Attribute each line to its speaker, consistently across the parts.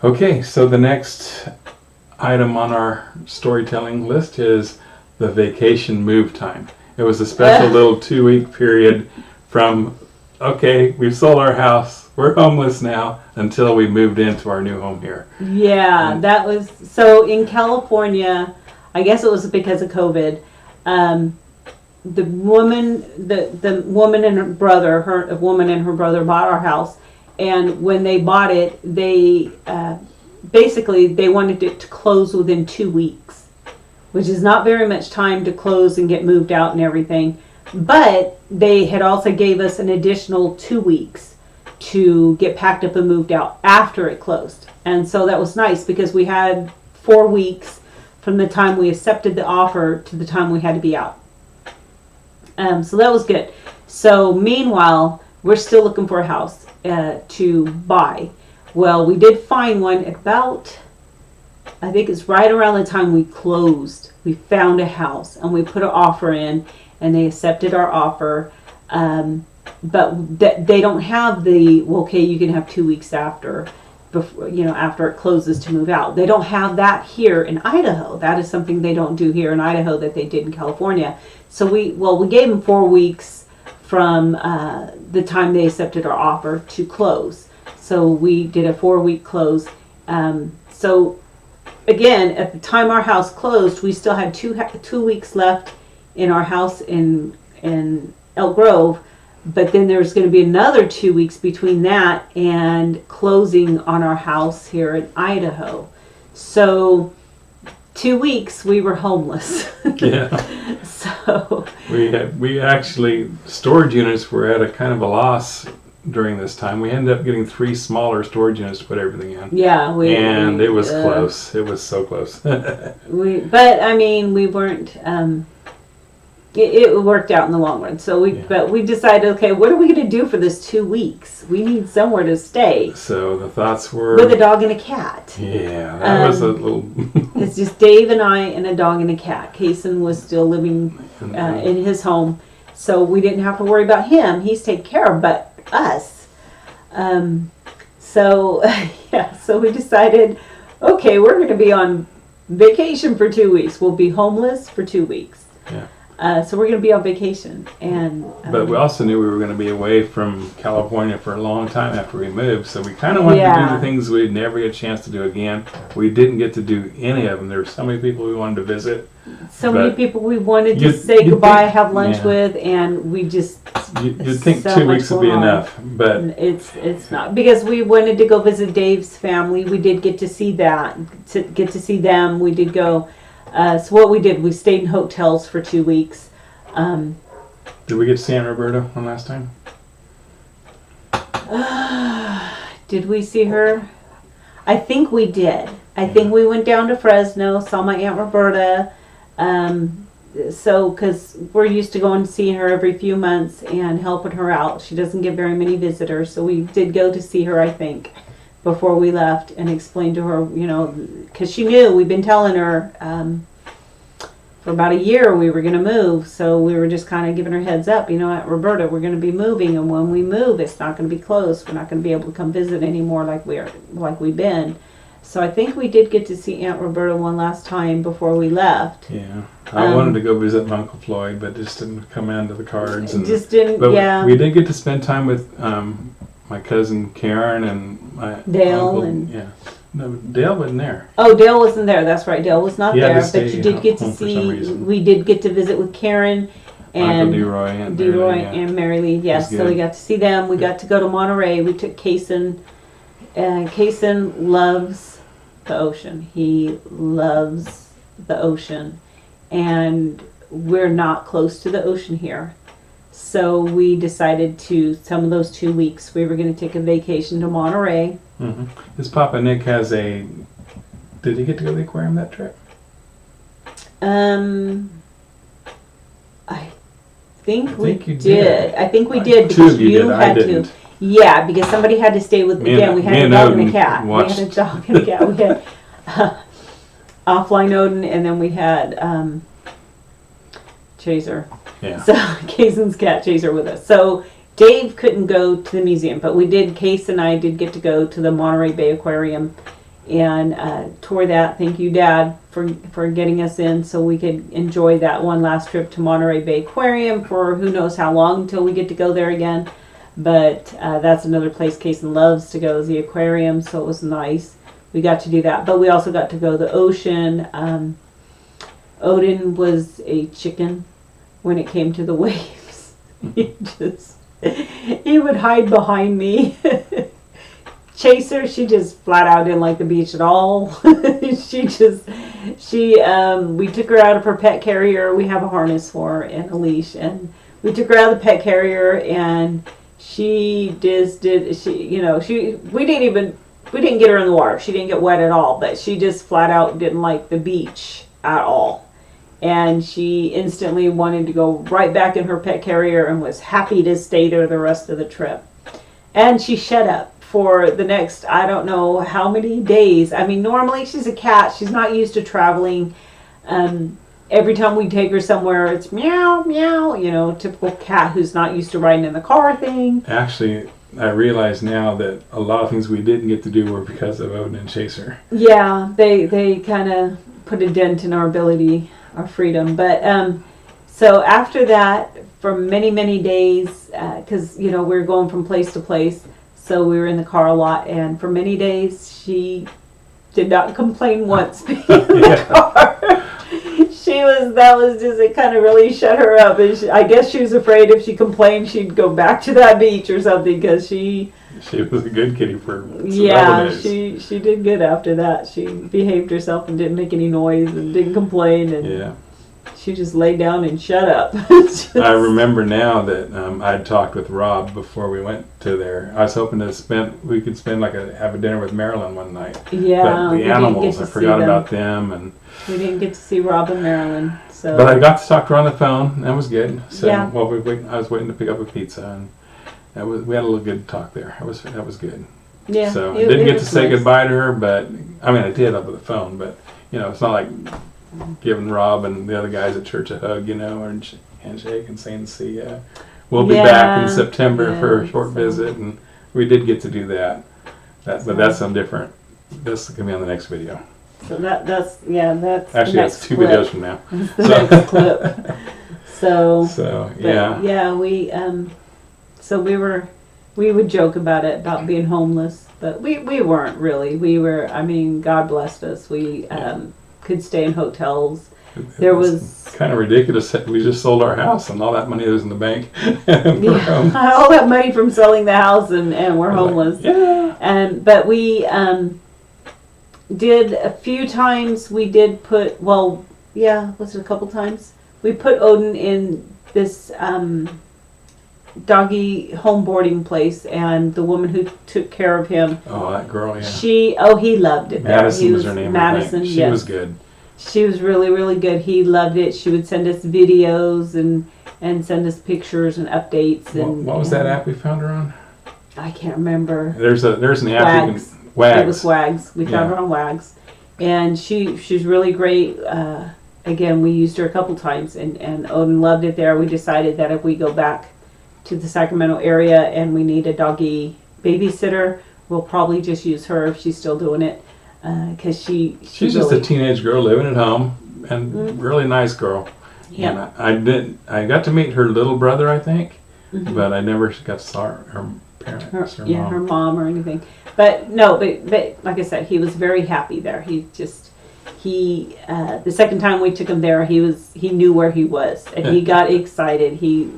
Speaker 1: Okay, so the next item on our storytelling list is the vacation move time. It was a special little 2-week period from, okay, we've sold our house, we're homeless now, until we moved into our new home here.
Speaker 2: Yeah, that was, so in California, I guess it was because of COVID, the woman and her brother, a woman and her brother bought our house, and when they bought it, they basically they wanted it to close within 2 weeks, which is not very much time to close and get moved out and everything. But they had also gave us an additional 2 weeks to get packed up and moved out after it closed. And so that was nice because we had 4 weeks from the time we accepted the offer to the time we had to be out. So that was good. So meanwhile, we're still looking for a house to buy. Well, we did find one about, I think it's right around the time we closed. We found a house and we put an offer in and they accepted our offer. But they don't have the, well, okay, you can have 2 weeks after, before, after it closes to move out. They don't have that here in Idaho. That is something they don't do here in Idaho that they did in California. So we gave them 4 weeks from the time they accepted our offer to close. So we did a 4-week close. So again, at the time our house closed, we still had 2 weeks left in our house in Elk Grove. But then there's going to be another 2 weeks between that and closing on our house here in Idaho. So 2 weeks we were homeless.
Speaker 1: Yeah.
Speaker 2: So
Speaker 1: we actually, storage units were at a kind of a loss during this time. We ended up getting 3 smaller storage units to put everything in.
Speaker 2: Yeah,
Speaker 1: it was close. It was so close.
Speaker 2: But I mean, we weren't. It worked out in the long run. So but we decided, okay, what are we going to do for this 2 weeks? We need somewhere to stay.
Speaker 1: So the thoughts were
Speaker 2: with a dog and a cat.
Speaker 1: Yeah, that was a little.
Speaker 2: It's just Dave and I and a dog and a cat. Kason was still living in his home, so we didn't have to worry about him. He's taken care of, but us. So we decided, okay, we're going to be on vacation for 2 weeks. We'll be homeless for 2 weeks.
Speaker 1: Yeah.
Speaker 2: So we're going to be on vacation, and
Speaker 1: but we also knew we were going to be away from California for a long time after we moved. So we kind of wanted to do the things we'd never get a chance to do again. We didn't get to do any of them. There were so many people we wanted to visit.
Speaker 2: So many people we wanted to say goodbye, have lunch with, and we just.
Speaker 1: You'd think 2 weeks would be enough, but
Speaker 2: it's not, because we wanted to go visit Dave's family. We did get to see that, to see them. We did go. So what we did, we stayed in hotels for 2 weeks.
Speaker 1: Did we get to see Aunt Roberta one last time?
Speaker 2: Did we see her? I think we did. I think we went down to Fresno, saw my Aunt Roberta. Because we're used to going to see her every few months and helping her out. She doesn't get very many visitors, so we did go to see her, I think, before we left, and explained to her, because she knew we'd been telling her for about a year we were going to move, so we were just kind of giving her heads up, Aunt Roberta, we're going to be moving, and when we move, it's not going to be close. We're not going to be able to come visit anymore like we've been. So I think we did get to see Aunt Roberta one last time before we left.
Speaker 1: Yeah, I wanted to go visit my Uncle Floyd, but just didn't come into the cards. And,
Speaker 2: just didn't.
Speaker 1: But
Speaker 2: yeah.
Speaker 1: we did get to spend time with my cousin Karen and my
Speaker 2: Dale
Speaker 1: uncle,
Speaker 2: and
Speaker 1: no, Dale wasn't there.
Speaker 2: Oh, Dale wasn't there. That's right. Dale was not there. But you did get to
Speaker 1: home
Speaker 2: see. We did get to visit with Karen and
Speaker 1: DeRoy
Speaker 2: and Mary Lee. Yes, so we got to see them. We got to go to Monterey. We took Kason. Kason loves the ocean. He loves the ocean, and we're not close to the ocean here. So we decided some of those 2 weeks, we were going to take a vacation to Monterey.
Speaker 1: Mm-hmm. His Papa Nick has a. Did he get to go to the aquarium that trip?
Speaker 2: I think we
Speaker 1: you
Speaker 2: did. I think we did
Speaker 1: because
Speaker 2: you had to. Yeah, because somebody had to stay with. Again, we had a dog and a cat. We had a dog and a cat. We had offline Odin, and then we had Chaser.
Speaker 1: Yeah.
Speaker 2: So Kason's cat Chaser with us. So Dave couldn't go to the museum, but we did. Case and I did get to go to the Monterey Bay Aquarium, and tore that. Thank you, Dad, for getting us in so we could enjoy that one last trip to Monterey Bay Aquarium for who knows how long until we get to go there again. But that's another place Kason loves to go, is the aquarium, so it was nice. We got to do that, but we also got to go to the ocean. Odin was a chicken when it came to the waves. He would hide behind me. Chaser, she just flat out didn't like the beach at all. We took her out of her pet carrier. We have a harness for her and a leash, and we took her out of the pet carrier, and we didn't get her in the water. She didn't get wet at all, but she just flat out didn't like the beach at all. And she instantly wanted to go right back in her pet carrier and was happy to stay there the rest of the trip. And she shut up for the next, I don't know how many days. I mean, normally she's a cat. She's not used to traveling. Every time we take her somewhere, it's meow, meow, typical cat who's not used to riding in the car thing.
Speaker 1: Actually, I realize now that a lot of things we didn't get to do were because of Odin and Chaser.
Speaker 2: Yeah, they kind of put a dent in our ability, our freedom. But so after that, for many, many days, because, we were going from place to place, so we were in the car a lot, and for many days, she did not complain once being in the car. It kind of really shut her up. And I guess she was afraid if she complained, she'd go back to that beach or something, because she
Speaker 1: was a good kitty for several days.
Speaker 2: She did good after that. She behaved herself and didn't make any noise and didn't complain, and she just laid down and shut up.
Speaker 1: I remember now that I'd talked with Rob before we went to there. I was hoping to we could have a dinner with Marilyn one night.
Speaker 2: Yeah,
Speaker 1: but the animals, I forgot about them, and
Speaker 2: we didn't get to see Rob and Marilyn. So,
Speaker 1: but I got to talk to her on the phone. That was good. So while I was waiting to pick up a pizza, and we had a little good talk there. That was good.
Speaker 2: Yeah.
Speaker 1: So I didn't get to say goodbye to her, but I mean I did over the phone. But it's not like giving Rob and the other guys at church a hug, or handshake and saying see ya. We'll be back in September for a short visit, and we did get to do that. But that's some different. This is gonna be on the next video.
Speaker 2: So that's
Speaker 1: actually that's 2 videos from now.
Speaker 2: That's the next clip. So we would joke about being homeless, but we weren't really. We were. I mean, God blessed us. We could stay in hotels. There was
Speaker 1: kind of ridiculous that we just sold our house and all that money was in the bank.
Speaker 2: All that money from selling the house, and we're homeless. But we did a few times. We did put was it a couple times? We put Odin in this doggy home boarding place, and the woman who took care of him.
Speaker 1: Oh, that girl, yeah.
Speaker 2: He loved it.
Speaker 1: Madison was her name.
Speaker 2: Madison,
Speaker 1: she was good.
Speaker 2: She was really, really good. He loved it. She would send us videos and send us pictures and updates. And
Speaker 1: what was that app we found her on?
Speaker 2: I can't remember.
Speaker 1: There's an app you can.
Speaker 2: Wags. It was Wags. We found her on Wags, and she's really great. Again, we used her a couple times, and Odin loved it there. We decided that if we go back to the Sacramento area and we need a doggy babysitter, we'll probably just use her if she's still doing it, because she's
Speaker 1: really, just a teenage girl living at home, and really nice girl. Yeah, I got to meet her little brother, I think, but I never got to saw her parents,
Speaker 2: her mom or anything. But like I said, he was very happy there. The second time we took him there, he knew where he was, and he got excited. We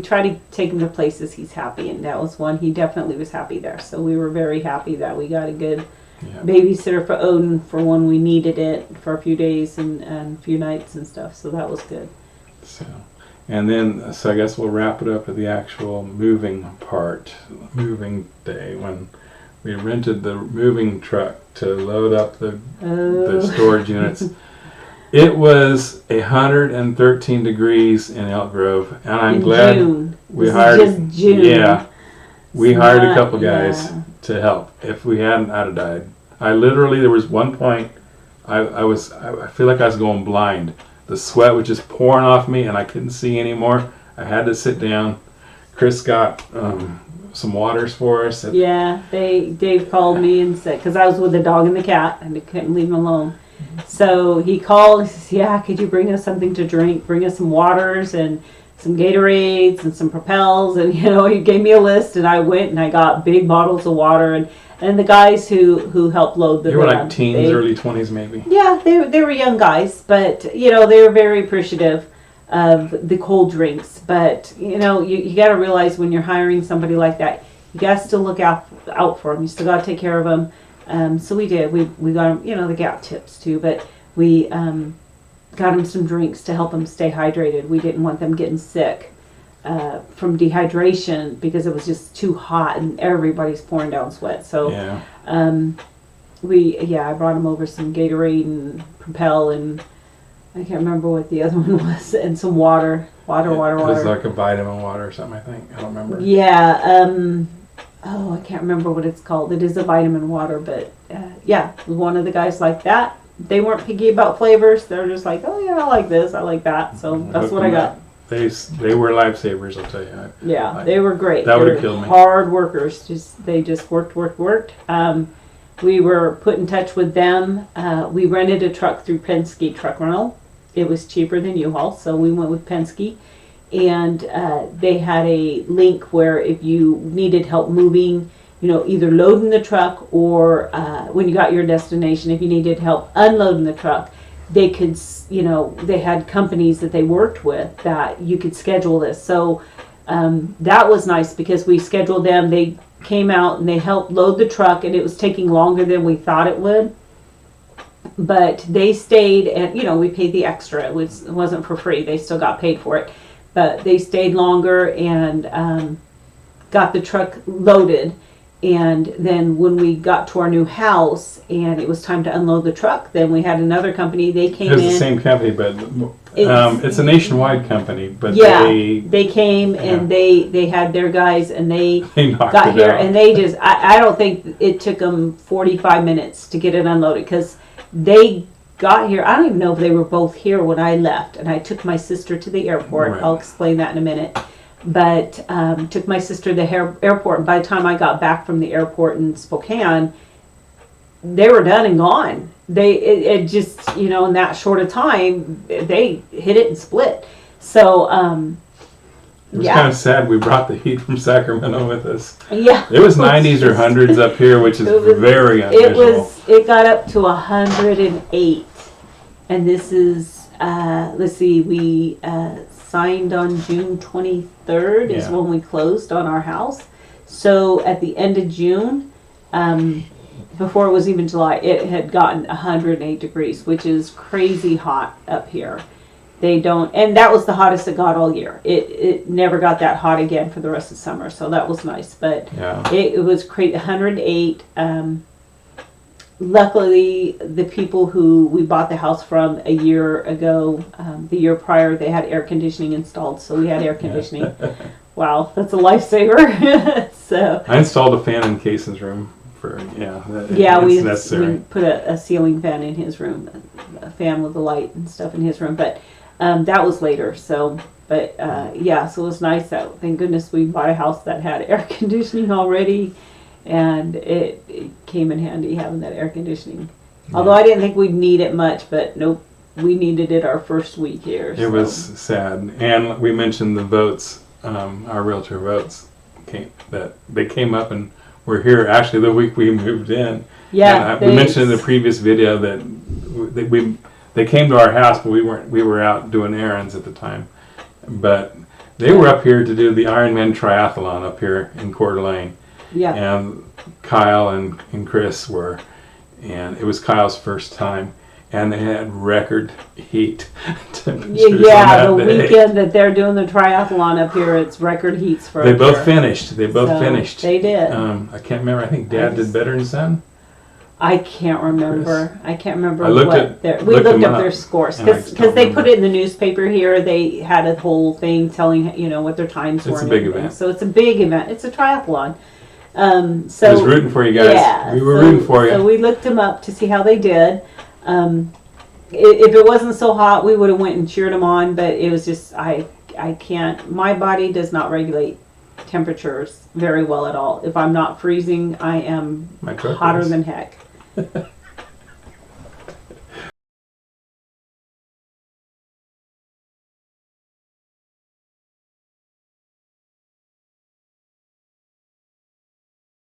Speaker 2: try to take him to places he's happy, and that was one. He definitely was happy there. So we were very happy that we got a good babysitter for Odin for when we needed it for a few days and a few nights and stuff. So that was good.
Speaker 1: So I guess we'll wrap it up at the actual moving day, when we rented the moving truck to load up the storage units. It was 113 degrees in Elk Grove, and I'm glad
Speaker 2: June.
Speaker 1: we hired. Yeah, we hired a couple guys to help. If we hadn't, I'd have died. There was one point, I feel like I was going blind. The sweat was just pouring off me, and I couldn't see anymore. I had to sit down. Chris got some waters for us.
Speaker 2: Yeah, Dave called me and said, because I was with the dog and the cat and I couldn't leave him alone. So he called. He says, "Yeah, could you bring us something to drink? Bring us some waters and some Gatorades and some Propels." And he gave me a list, and I went and I got big bottles of water. And the guys who helped load the
Speaker 1: They were
Speaker 2: van,
Speaker 1: like teens, early 20s maybe.
Speaker 2: Yeah, they were young guys, but they were very appreciative of the cold drinks. But you got to realize when you're hiring somebody like that, you got to still look out for them. You still got to take care of them. So we did. We got them, the Gap tips too, but we got them some drinks to help them stay hydrated. We didn't want them getting sick from dehydration because it was just too hot and everybody's pouring down sweat. So
Speaker 1: Yeah.
Speaker 2: I brought them over some Gatorade and Propel, and I can't remember what the other one was, and some water.
Speaker 1: It was like a vitamin water or something, I think. I don't remember.
Speaker 2: Yeah. I can't remember what it's called. It is a vitamin water, but one of the guys like that. They weren't picky about flavors. They're just like, oh yeah, I like this, I like that. So that's what I got.
Speaker 1: They were lifesavers, I'll tell you.
Speaker 2: They were great.
Speaker 1: That would have killed me.
Speaker 2: Hard workers. They just worked. We were put in touch with them. We rented a truck through Penske Truck Rental. It was cheaper than U-Haul, so we went with Penske. And they had a link where if you needed help moving, either loading the truck or when you got your destination, if you needed help unloading the truck, they could, they had companies that they worked with that you could schedule this. So that was nice because we scheduled them. They came out and they helped load the truck, and it was taking longer than we thought it would. But they stayed, and we paid the extra. It wasn't for free. They still got paid for it. But they stayed longer and got the truck loaded. And then when we got to our new house and it was time to unload the truck, then we had another company. They came in.
Speaker 1: It's the same company, but it's a nationwide company. But
Speaker 2: they came and they had their guys, and they got here,
Speaker 1: out.
Speaker 2: and they just, I don't think it took them 45 minutes to get it unloaded because they got here. I don't even know if they were both here when I left, and I took my sister to the airport.
Speaker 1: Right.
Speaker 2: I'll explain that in a minute. But took my sister to the airport, and by the time I got back from the airport in Spokane, they were done and gone. It just, in that short of time, they hit it and split. So,
Speaker 1: it was kind of sad. We brought the heat from Sacramento with us.
Speaker 2: Yeah.
Speaker 1: It was 90s or 100s up here, which is very unusual.
Speaker 2: It got up to 108. And this is, let's see, we signed on June 23rd is when we closed on our house. So at the end of June, before it was even July, it had gotten 108 degrees, which is crazy hot up here. And that was the hottest it got all year. It never got that hot again for the rest of summer, so that was nice. But it was crazy, 108. Luckily, the people who we bought the house from a year ago, the year prior, they had air conditioning installed, so we had air conditioning. Wow, that's a lifesaver. So
Speaker 1: I installed a fan in Cason's room for
Speaker 2: we
Speaker 1: necessary.
Speaker 2: We put a ceiling fan in his room, a fan with a light and stuff in his room, but that was later. So, but so it was nice. Thank goodness we bought a house that had air conditioning already. And it came in handy having that air conditioning. Yeah. Although I didn't think we'd need it much, but nope, we needed it our first week here.
Speaker 1: It was sad. And we mentioned the votes, our realtor votes, they came up and were here actually the week we moved in. Yeah. We mentioned in the previous video that they came to our house, but we were out doing errands at the time. But they were up here to do the Ironman triathlon up here in Coeur d'Alene.
Speaker 2: Yeah.
Speaker 1: And Kyle and Chris were, and it was Kyle's first time, and they had record heat temperatures.
Speaker 2: Yeah, the weekend that they're doing the triathlon up here, it's record heats for.
Speaker 1: They both finished. They finished.
Speaker 2: They did.
Speaker 1: I can't remember. I think Dad did better than son.
Speaker 2: I can't remember. Chris. I can't remember
Speaker 1: we looked up
Speaker 2: their scores because they put it in the newspaper here. They had a whole thing telling what their times were.
Speaker 1: It's a big event.
Speaker 2: So it's a big event. It's a triathlon. So
Speaker 1: I was rooting for you guys.
Speaker 2: Yeah,
Speaker 1: we were rooting for you.
Speaker 2: So we looked them up to see how they did. If it wasn't so hot, we would have went and cheered them on. But it was just I can't. My body does not regulate temperatures very well at all. If I'm not freezing, I am
Speaker 1: My truck
Speaker 2: hotter
Speaker 1: is.
Speaker 2: than heck.